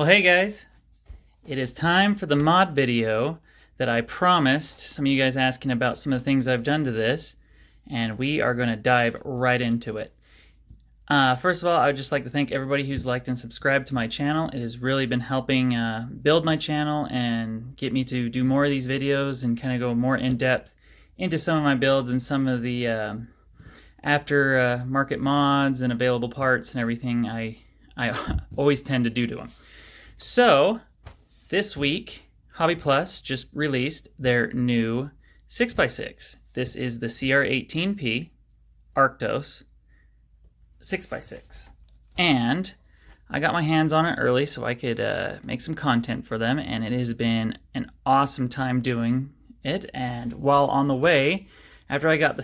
Well, hey guys, it is time for the mod video that I promised some of you guys asking about some of the things I've done to this, and we are going to dive right into it. First of all, I would just like to thank everybody who's liked and subscribed to my channel. It has really been helping build my channel and get me to do more of these videos and kind of go more in depth into some of my builds and some of the after market mods and available parts and everything I always tend to do to them. So this week, Hobbyplus just released their new 6x6. This is the CR18P Arktos 6x6. And I got my hands on it early so I could make some content for them, and it has been an awesome time doing it. And while on the way, after I got the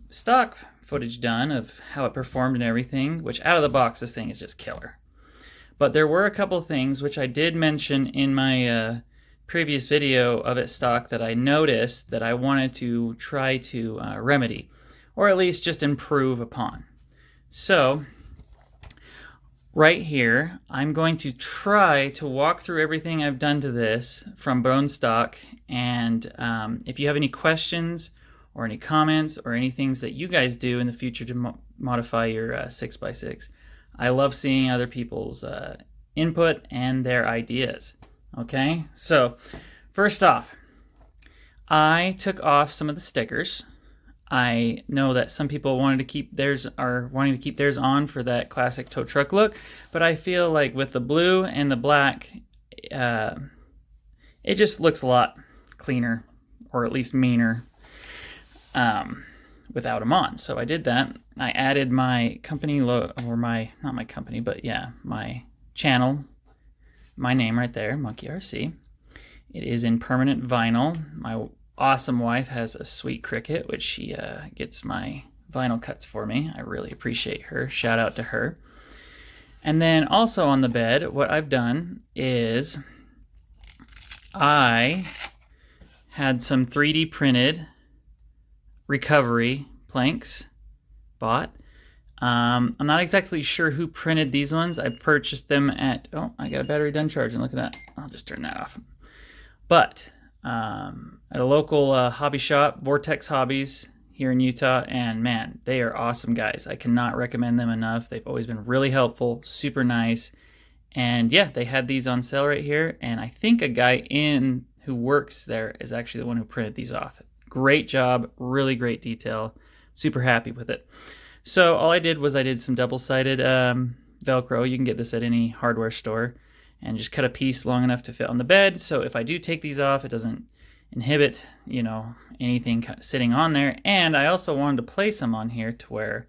stock footage done of how it performed and everything, which out of the box this thing is just killer. But there were a couple things which I did mention in my previous video of it stock that I noticed that I wanted to try to remedy, or at least just improve upon. So right here, I'm going to try to walk through everything I've done to this from bone stock, and if you have any questions or any comments or any things that you guys do in the future to modify your 6x6, I love seeing other people's input and their ideas. Okay, so first off, I took off some of the stickers. I know that some people wanting to keep theirs on for that classic tow truck look, but I feel like with the blue and the black, it just looks a lot cleaner, or at least meaner, without them on. So I did that. I added my company logo, or not my company, but yeah, my channel, my name right there, Monkey RC. It is in permanent vinyl. My awesome wife has a sweet Cricut, which she gets my vinyl cuts for me. I really appreciate her. Shout out to her. And then also on the bed, what I've done is I had some 3D printed recovery planks bought. I'm not exactly sure who printed these ones. I purchased them at, oh, I got a battery done charging. Look at that. I'll just turn that off. But at a local hobby shop, Vortex Hobbies here in Utah, and man, they are awesome guys. I cannot recommend them enough. They've always been really helpful, super nice. And yeah, they had these on sale right here, and I think a guy who works there is actually the one who printed these off. Great job, really great detail, super happy with it. So all I did was I did some double-sided Velcro. You can get this at any hardware store, and just cut a piece long enough to fit on the bed. So if I do take these off, it doesn't inhibit, anything sitting on there. And I also wanted to place them on here to where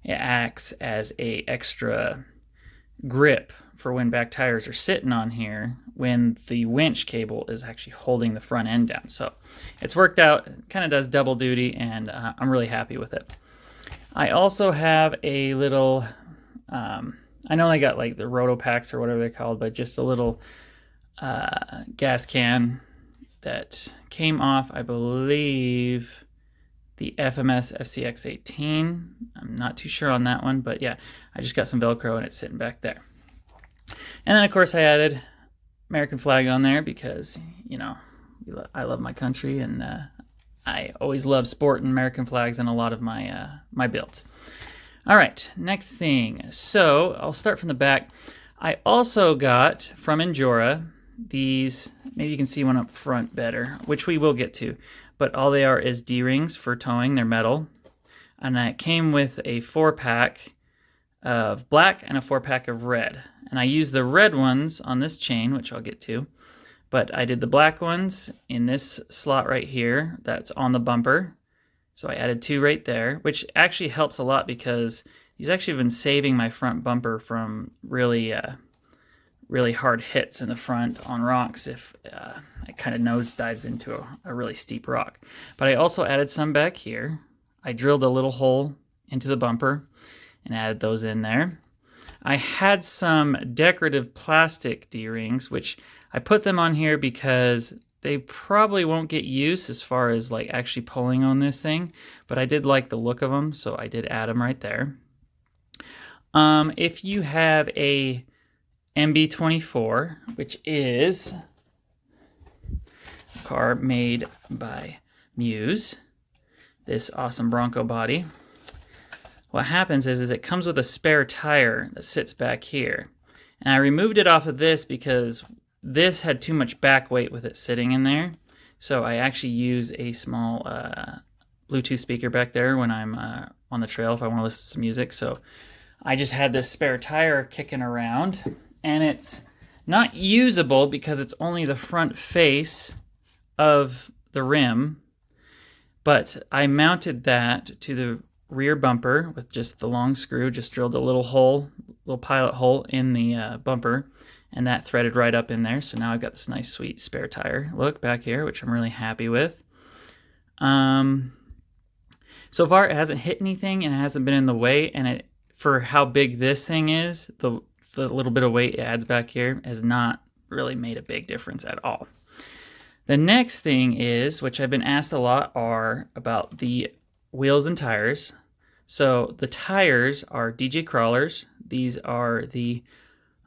it acts as a extra grip for when back tires are sitting on here when the winch cable is actually holding the front end down. So it's worked out, kind of does double duty, and I'm really happy with it. I also have a little, I know I got like the roto packs or whatever they're called, but just a little gas can that came off, I believe, the FMS FCX18. I'm not too sure on that one, but yeah, I just got some Velcro and it's sitting back there. And then of course I added American flag on there because, I love my country, and I always love sporting American flags in a lot of my my builds. All right, next thing. So I'll start from the back. I also got from Injora these, maybe you can see one up front better, which we will get to, but all they are is D-rings for towing. They're metal. And it came with a 4-pack of black and a 4-pack of red. And I used the red ones on this chain, which I'll get to, but I did the black ones in this slot right here that's on the bumper. So I added 2 right there, which actually helps a lot because these actually have been saving my front bumper from really hard hits in the front on rocks if it kind of nosedives into a really steep rock. But I also added some back here. I drilled a little hole into the bumper and added those in there. I had some decorative plastic D-rings, which I put them on here because they probably won't get use as far as like actually pulling on this thing, but I did like the look of them, so I did add them right there. If you have a MB24, which is a car made by Muse, this awesome Bronco body. What happens is it comes with a spare tire that sits back here. And I removed it off of this because this had too much back weight with it sitting in there. So I actually use a small Bluetooth speaker back there when I'm on the trail if I want to listen to some music. So I just had this spare tire kicking around, and it's not usable because it's only the front face of the rim. But I mounted that to the rear bumper with just the long screw, just drilled a little hole, little pilot hole in the bumper, and that threaded right up in there. So now I've got this nice sweet spare tire look back here, which I'm really happy with. So far it hasn't hit anything and it hasn't been in the way, and for how big this thing is, the little bit of weight it adds back here has not really made a big difference at all. The next thing is, which I've been asked a lot, are about the wheels and tires. So the tires are DJ Crawlers. These are the,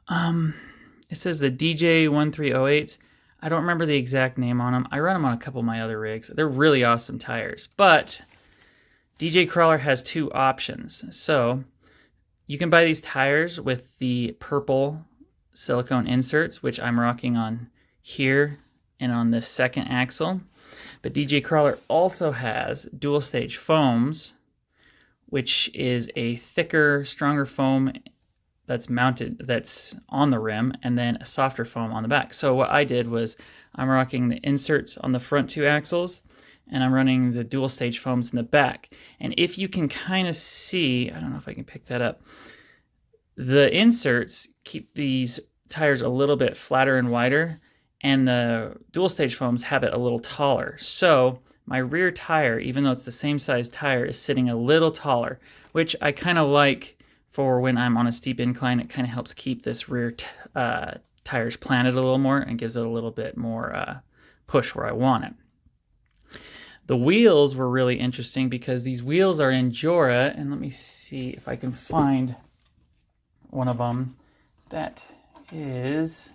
it says the DJ1308s. I don't remember the exact name on them. I run them on a couple of my other rigs. They're really awesome tires. But DJ Crawler has two options. So you can buy these tires with the purple silicone inserts, which I'm rocking on here and on this second axle. But DJ Crawler also has dual stage foams, which is a thicker, stronger foam that's mounted, that's on the rim, and then a softer foam on the back. So what I did was I'm rocking the inserts on the front two axles, and I'm running the dual stage foams in the back. And if you can kind of see, I don't know if I can pick that up, the inserts keep these tires a little bit flatter and wider, and the dual stage foams have it a little taller. So my rear tire, even though it's the same size tire, is sitting a little taller, which I kind of like for when I'm on a steep incline. It kind of helps keep this rear tires planted a little more and gives it a little bit more push where I want it. The wheels were really interesting because these wheels are Endura, and let me see if I can find one of them. That is...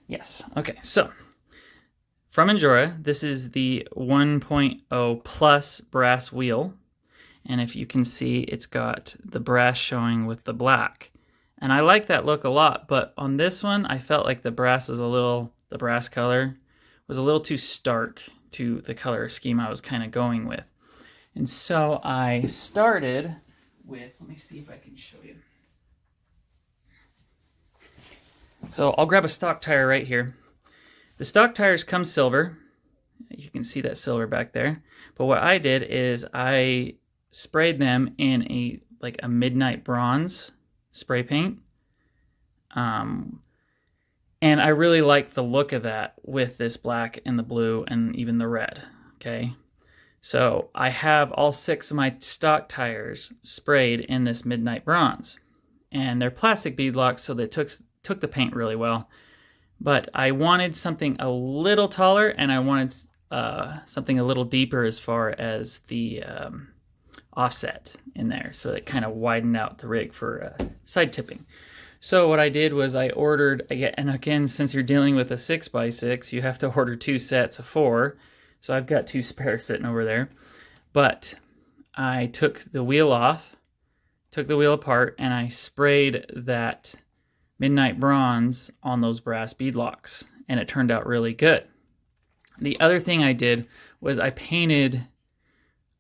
Yes, okay, so from Endura, this is the 1.0 Plus brass wheel. And if you can see, it's got the brass showing with the black. And I like that look a lot, but on this one, I felt like the brass color was a little too stark to the color scheme I was kind of going with. And so I started with, let me see if I can show you. So I'll grab a stock tire right here. The stock tires come silver. You can see that silver back there. But what I did is I sprayed them in a midnight bronze spray paint. And I really like the look of that with this black and the blue and even the red. Okay. So I have all 6 of my stock tires sprayed in this midnight bronze. And they're plastic beadlocks, so they took the paint really well. But I wanted something a little taller, and I wanted something a little deeper as far as the offset in there, so it kind of widened out the rig for side tipping. So what I did was I ordered, and again, since you're dealing with a 6x6, you have to order 2 sets of 4. So I've got 2 spares sitting over there. But I took the wheel off, took the wheel apart, and I sprayed that midnight bronze on those brass beadlocks, and it turned out really good. The other thing I did was I painted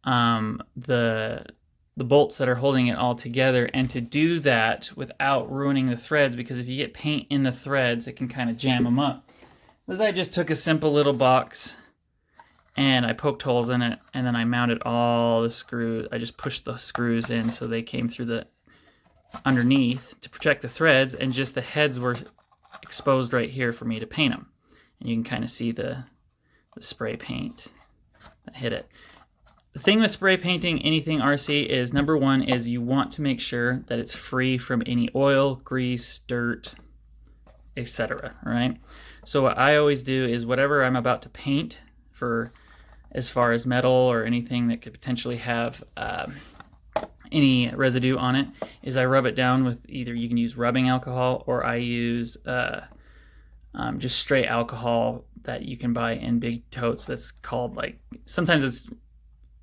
the bolts that are holding it all together, and to do that without ruining the threads, because if you get paint in the threads, it can kind of jam them up, was I just took a simple little box and I poked holes in it, and then I mounted all the screws. I just pushed the screws in so they came through the underneath to protect the threads, and just the heads were exposed right here for me to paint them. And you can kind of see the spray paint that hit it. The thing with spray painting anything RC is, number one, is you want to make sure that it's free from any oil, grease, dirt, etc. Right? So what I always do is whatever I'm about to paint, for as far as metal or anything that could potentially have any residue on it, is I rub it down with either, you can use rubbing alcohol, or I use just straight alcohol that you can buy in big totes. That's called, like, sometimes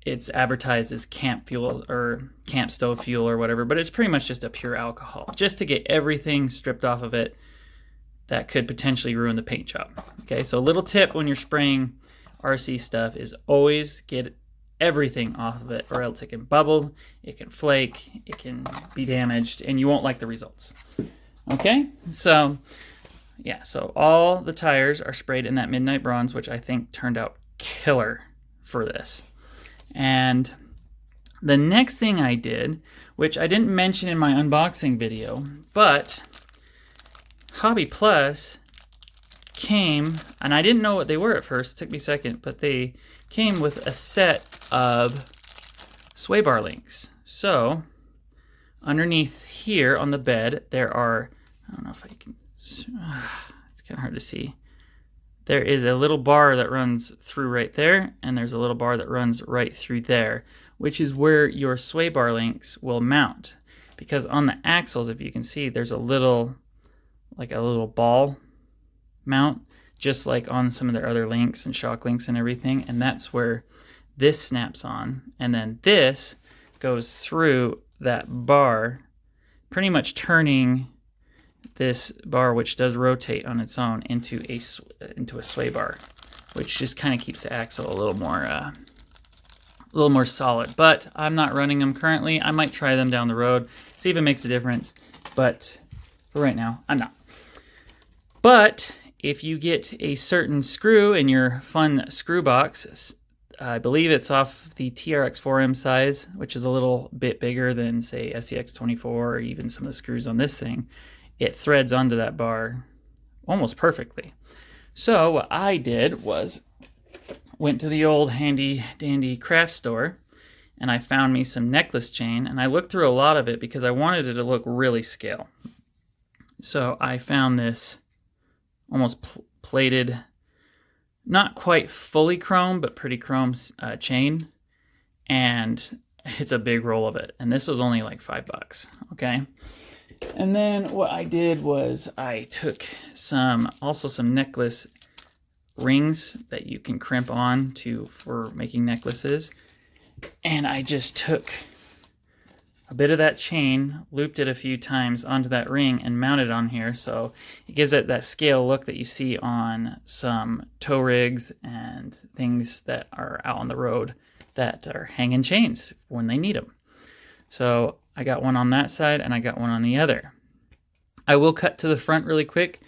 it's advertised as camp fuel or camp stove fuel or whatever, but it's pretty much just a pure alcohol, just to get everything stripped off of it that could potentially ruin the paint job. Okay, so a little tip when you're spraying RC stuff is always get everything off of it, or else it can bubble, it can flake, it can be damaged, and you won't like the results. Okay, so yeah, so all the tires are sprayed in that Midnight Bronze, which I think turned out killer for this. And the next thing I did, which I didn't mention in my unboxing video, but Hobbyplus came, and I didn't know what they were at first, it took me a second, but they came with a set of sway bar links. So underneath here on the bed, there are, I don't know if I can, it's kind of hard to see. There is a little bar that runs through right there, and there's a little bar that runs right through there, which is where your sway bar links will mount. Because on the axles, if you can see, there's a little, like a little ball mount, just like on some of their other links and shock links and everything, and that's where this snaps on, and then this goes through that bar, pretty much turning this bar, which does rotate on its own, into a sway bar, which just kind of keeps the axle a little more solid. But I'm not running them currently. I might try them down the road, see if it makes a difference, but for right now, I'm not. But if you get a certain screw in your fun screw box, I believe it's off the TRX4M size, which is a little bit bigger than, say, SCX24 or even some of the screws on this thing, it threads onto that bar almost perfectly. So what I did was went to the old handy dandy craft store, and I found me some necklace chain, and I looked through a lot of it because I wanted it to look really scale. So I found this almost plated, not quite fully chrome, but pretty chrome chain, and it's a big roll of it. And this was only like $5, okay? And then what I did was I took also some necklace rings that you can crimp on for making necklaces, and I just took a bit of that chain, looped it a few times onto that ring, and mounted on here, so it gives it that scale look that you see on some tow rigs and things that are out on the road that are hanging chains when they need them. So I got one on that side and I got one on the other. I will cut to the front really quick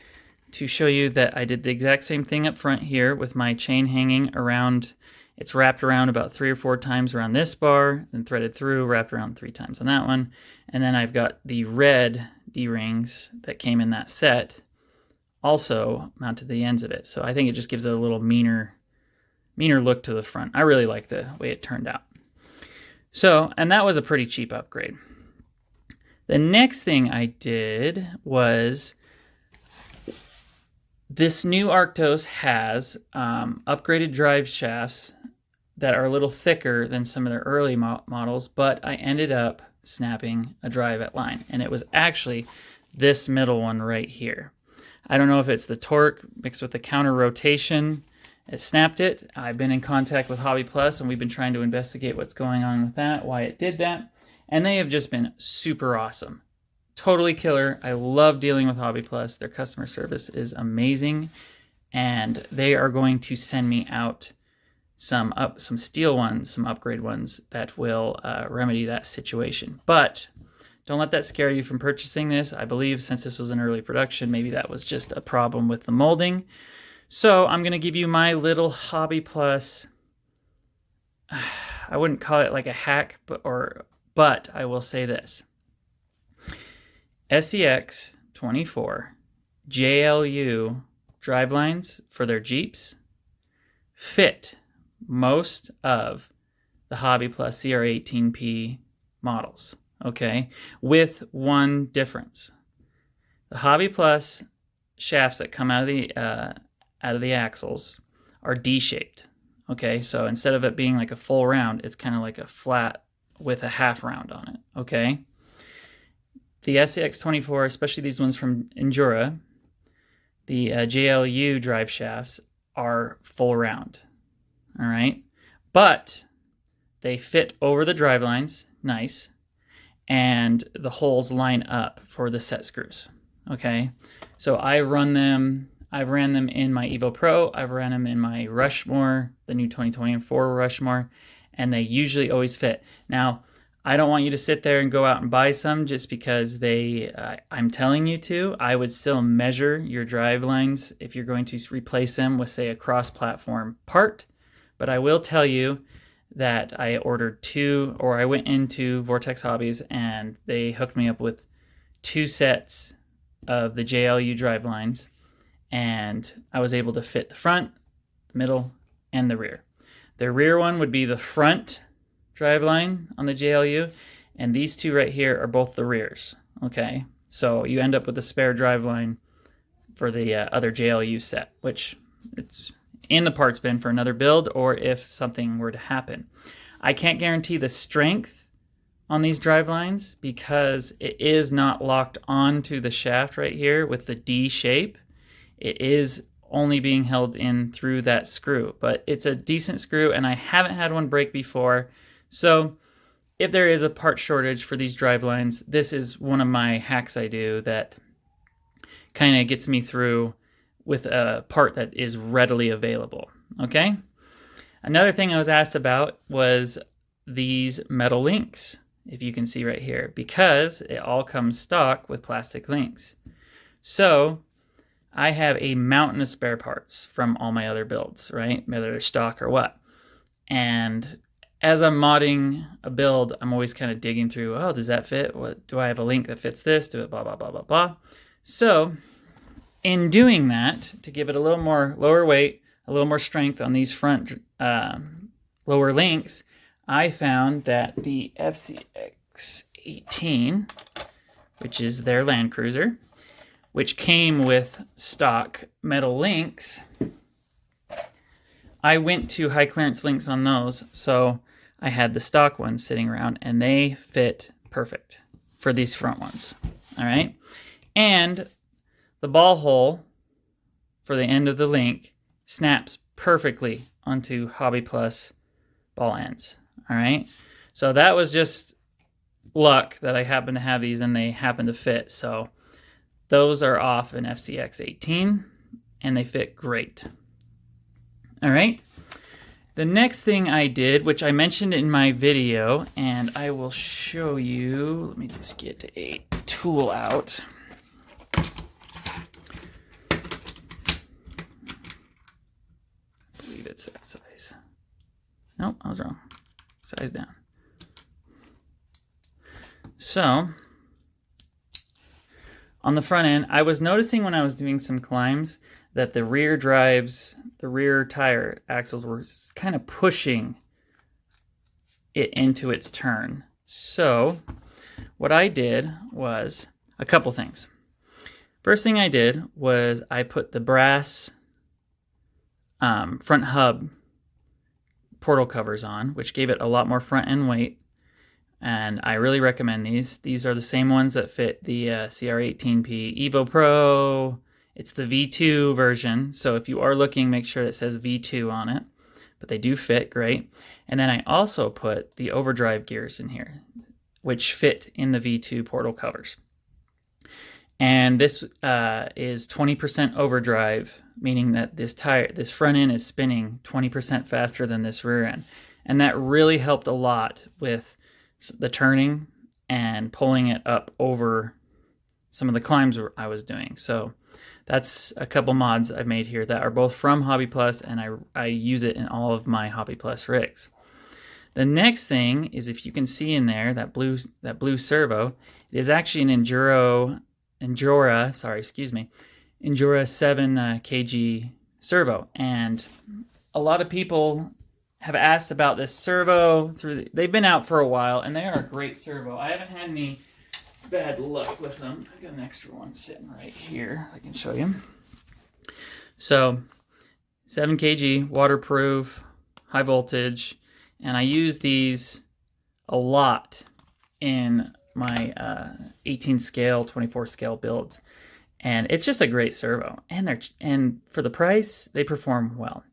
to show you that I did the exact same thing up front here with my chain hanging around. It's wrapped around about 3 or 4 times around this bar, then threaded through, wrapped around 3 times on that one. And then I've got the red D-rings that came in that set also mounted to the ends of it. So I think it just gives it a little meaner look to the front. I really like the way it turned out. So, and that was a pretty cheap upgrade. The next thing I did was, this new Arktos has upgraded drive shafts that are a little thicker than some of their early models, but I ended up snapping a drive at line, and it was actually this middle one right here. I don't know if it's the torque mixed with the counter rotation. It snapped it. I've been in contact with Hobbyplus, and we've been trying to investigate what's going on with that, why it did that, and they have just been super awesome. Totally killer. I love dealing with Hobbyplus. Their customer service is amazing, and they are going to send me out some steel ones, some upgrade ones that will remedy that situation. But don't let that scare you from purchasing this. I believe since this was in early production, maybe that was just a problem with the molding. So I'm going to give you my little Hobbyplus, I wouldn't call it like a hack, but I will say this. SCX24 JLU drivelines for their Jeeps fit most of the Hobbyplus CR18P models, okay? With one difference. The Hobbyplus shafts that come out of the axles are D-shaped, okay? So instead of it being like a full round, it's kind of like a flat with a half round on it, okay? The SCX24, especially these ones from Endura, the JLU drive shafts are full round, all right? But they fit over the drive lines, nice, and the holes line up for the set screws, okay? So I've ran them in my Evo Pro, I've ran them in my Rushmore, the new 2024 Rushmore, and they usually always fit. Now, I don't want you to sit there and go out and buy some just because I'm telling you to. I would still measure your drive lines if you're going to replace them with, say, a cross-platform part. But I will tell you that I ordered I went into Vortex Hobbies and they hooked me up with 2 sets of the JLU drive lines, and I was able to fit the front, the middle, and the rear. The rear one would be the front drive line on the JLU, and these 2 right here are both the rears, okay? So you end up with a spare drive line for the other JLU set, which it's in the parts bin for another build, or if something were to happen. I can't guarantee the strength on these drive lines because it is not locked onto the shaft right here with the D shape. It is only being held in through that screw, but it's a decent screw and I haven't had one break before. So if there is a part shortage for these drive lines, this is one of my hacks I do that kind of gets me through with a part that is readily available, okay? Another thing I was asked about was these metal links, if you can see right here, because it all comes stock with plastic links. So I have a mountain of spare parts from all my other builds, right? Whether they're stock or what. And as I'm modding a build, I'm always kind of digging through, oh, does that fit? What, do I have a link that fits this? Do it, blah, blah, blah, blah, blah. So in doing that, to give it a little more lower weight, a little more strength on these front lower links, I found that the FCX18, which is their Land Cruiser, which came with stock metal links, I went to high clearance links on those, so I had the stock ones sitting around and they fit perfect for these front ones, all right? And the ball hole for the end of the link snaps perfectly onto Hobbyplus ball ends, all right? So that was just luck that I happened to have these and they happen to fit. So those are off an FCX18 and they fit great. All right. The next thing I did, which I mentioned in my video, and I will show you, let me just get a tool out. I believe it's that size. Nope, I was wrong. Size down. So on the front end, I was noticing when I was doing some climbs that the rear tire axles were kind of pushing it into its turn. So what I did was a couple things. First thing I did was I put the brass front hub portal covers on, which gave it a lot more front end weight. And I really recommend these. These are the same ones that fit the CR18P Evo Pro. It's the V2 version, so if you are looking, make sure it says V2 on it. But they do fit great. And then I also put the overdrive gears in here, which fit in the V2 portal covers. And this is 20% overdrive, meaning that this front end is spinning 20% faster than this rear end. And that really helped a lot with the turning and pulling it up over some of the climbs I was doing. So that's a couple mods I've made here that are both from Hobbyplus, and I use it in all of my Hobbyplus rigs. The next thing is, if you can see in there, that blue servo, it is actually an Endura 7 kg servo. And a lot of people have asked about this servo. They've been out for a while, and they are a great servo. I haven't had any bad luck with them. I got an extra one sitting right here. I can show you. So 7 kg, waterproof, high voltage, and I use these a lot in my 18 scale, 24 scale builds. And it's just a great servo. And for the price, they perform well.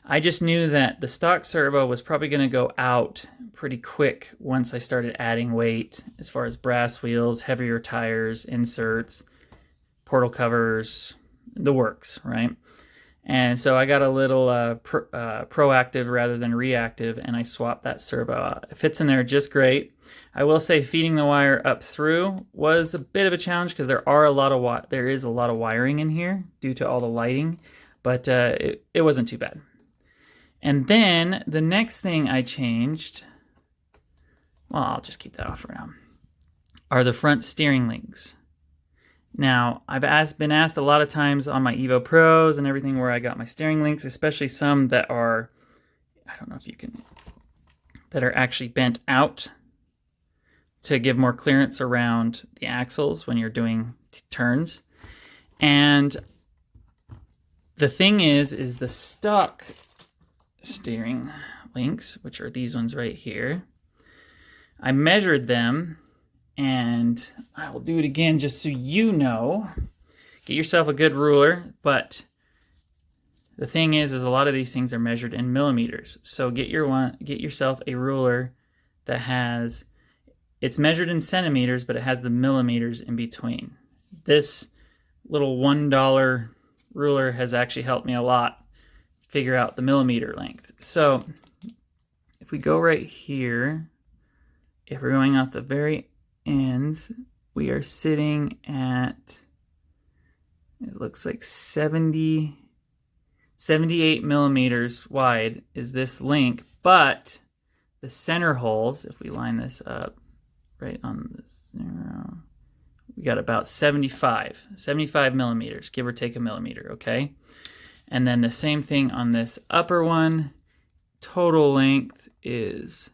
I just knew that the stock servo was probably going to go out pretty quick once I started adding weight as far as brass wheels, heavier tires, inserts, portal covers, the works, right? And so I got a little proactive rather than reactive, and I swapped that servo out. It fits in there just great. I will say feeding the wire up through was a bit of a challenge because there is a lot of wiring in here due to all the lighting, but it wasn't too bad. And then the next thing I changed, well, I'll just keep that off for now, are the front steering links. Now, I've been asked a lot of times on my Evo Pros and everything where I got my steering links, especially some that are, I don't know if you can, that are actually bent out to give more clearance around the axles when you're doing turns. And the thing is the stock steering links, which are these ones right here, I measured them. And I will do it again just so you know. Get yourself a good ruler, but the thing is a lot of these things are measured in millimeters. So get yourself a ruler that has, it's measured in centimeters, but it has the millimeters in between. This little $1 ruler has actually helped me a lot figure out the millimeter length. So if we go right here, if we're going out the very ends, we are sitting at, it looks like 78 millimeters wide is this link, but the center holes, if we line this up right on the zero, we got about 75 millimeters, give or take a millimeter, okay? And then the same thing on this upper one, total length is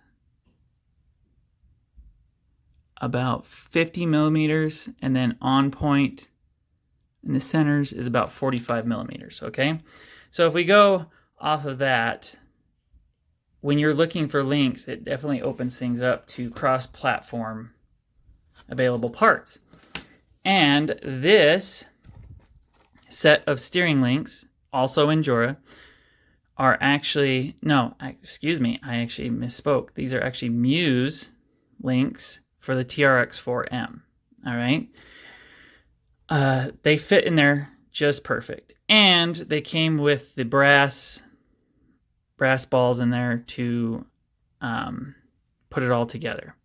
about 50 millimeters, and then on point in the centers is about 45 millimeters, okay? So if we go off of that, when you're looking for links, it definitely opens things up to cross-platform available parts. And this set of steering links, also in Jura, are actually, no, excuse me, I actually misspoke. These are actually Muse links for the TRX4M, all right? They fit in there just perfect. And they came with the brass balls in there to put it all together.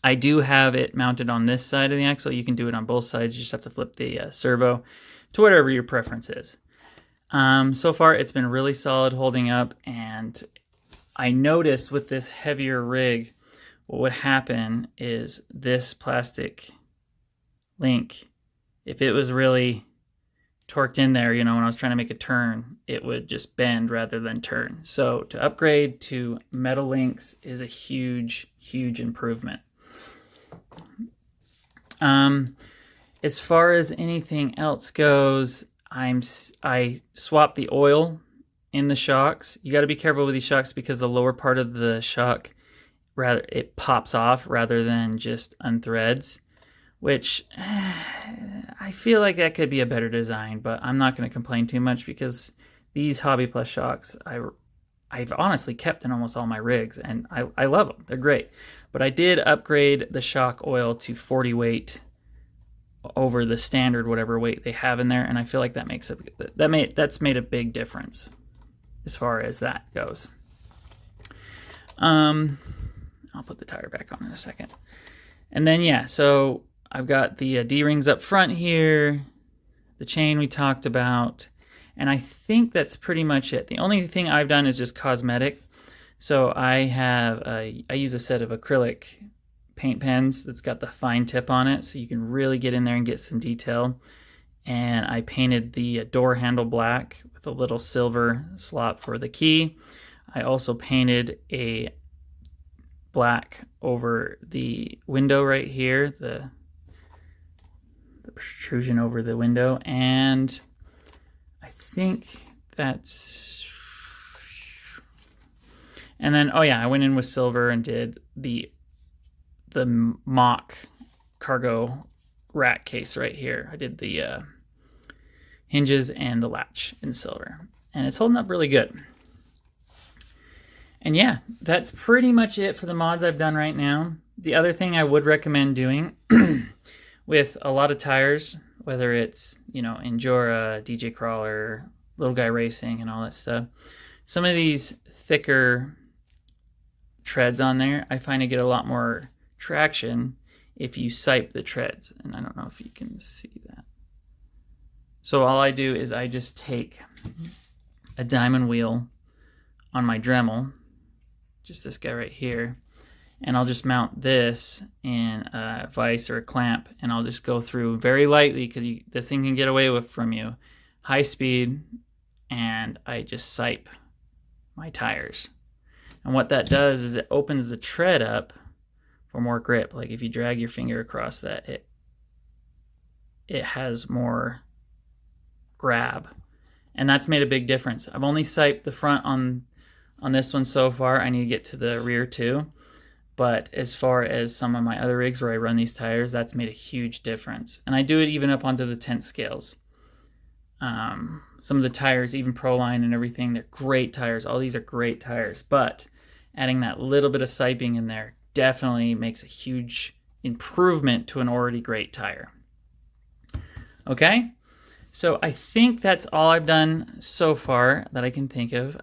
I do have it mounted on this side of the axle. You can do it on both sides. You just have to flip the servo to whatever your preference is. So far, it's been really solid holding up, and I noticed with this heavier rig, what would happen is this plastic link, if it was really torqued in there, you know, when I was trying to make a turn, it would just bend rather than turn. So to upgrade to metal links is a huge, huge improvement. As far as anything else goes, I swapped the oil in the shocks. You got to be careful with these shocks because the lower part of the shock, it pops off rather than just unthreads, which I feel like that could be a better design, but I'm not going to complain too much because these Hobbyplus shocks I've honestly kept in almost all my rigs, and I love them. They're great. But I did upgrade the shock oil to 40 weight over the standard whatever weight they have in there, and I feel like that's made a big difference as far as that goes. I'll put the tire back on in a second. And then, yeah, so I've got the D-rings up front here, the chain we talked about, and I think that's pretty much it. The only thing I've done is just cosmetic. So I use a set of acrylic paint pens that's got the fine tip on it, so you can really get in there and get some detail. And I painted the door handle black with a little silver slot for the key. I also painted a black over the window right here, the protrusion over the window, and I think that's, and then, oh yeah, I went in with silver and did the mock cargo rack case right here. I did the hinges and the latch in silver, and it's holding up really good. And yeah, that's pretty much it for the mods I've done right now. The other thing I would recommend doing with a lot of tires, whether it's, you know, Endura, DJ Crawler, Little Guy Racing, and all that stuff, some of these thicker treads on there, I find I get a lot more traction if you sipe the treads. And I don't know if you can see that. So all I do is I just take a diamond wheel on my Dremel, just this guy right here, and I'll just mount this in a vise or a clamp, and I'll just go through very lightly, because this thing can get away from you, high speed, and I just sipe my tires. And what that does is it opens the tread up for more grip. Like if you drag your finger across that, it has more grab, and that's made a big difference. I've only siped the front on this one so far. I need to get to the rear too, but as far as some of my other rigs where I run these tires, that's made a huge difference. And I do it even up onto the tent scales. Some of the tires, even Proline and everything, they're great tires. All these are great tires, but adding that little bit of siping in there definitely makes a huge improvement to an already great tire. Okay, so I think that's all I've done so far that I can think of.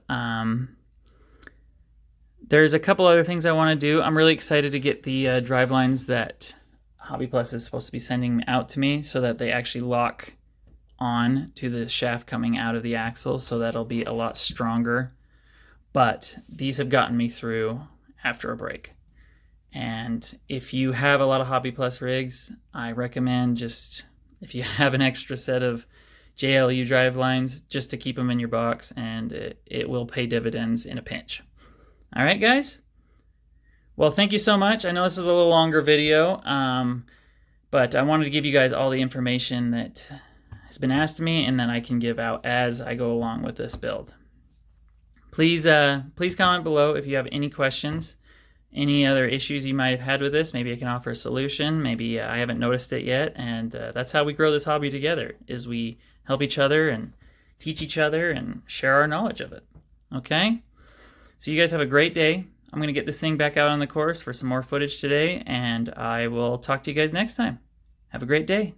There's a couple other things I want to do. I'm really excited to get the drive lines that Hobbyplus is supposed to be sending out to me, so that they actually lock on to the shaft coming out of the axle, so that'll be a lot stronger. But these have gotten me through after a break. And if you have a lot of Hobbyplus rigs, I recommend just, if you have an extra set of JLU drive lines, just to keep them in your box, and it will pay dividends in a pinch. All right, guys? Well, thank you so much. I know this is a little longer video, but I wanted to give you guys all the information that has been asked of me and that I can give out as I go along with this build. Please comment below if you have any questions, any other issues you might have had with this. Maybe I can offer a solution. Maybe I haven't noticed it yet, and that's how we grow this hobby together, is we help each other and teach each other and share our knowledge of it. Okay? So you guys have a great day. I'm going to get this thing back out on the course for some more footage today, and I will talk to you guys next time. Have a great day.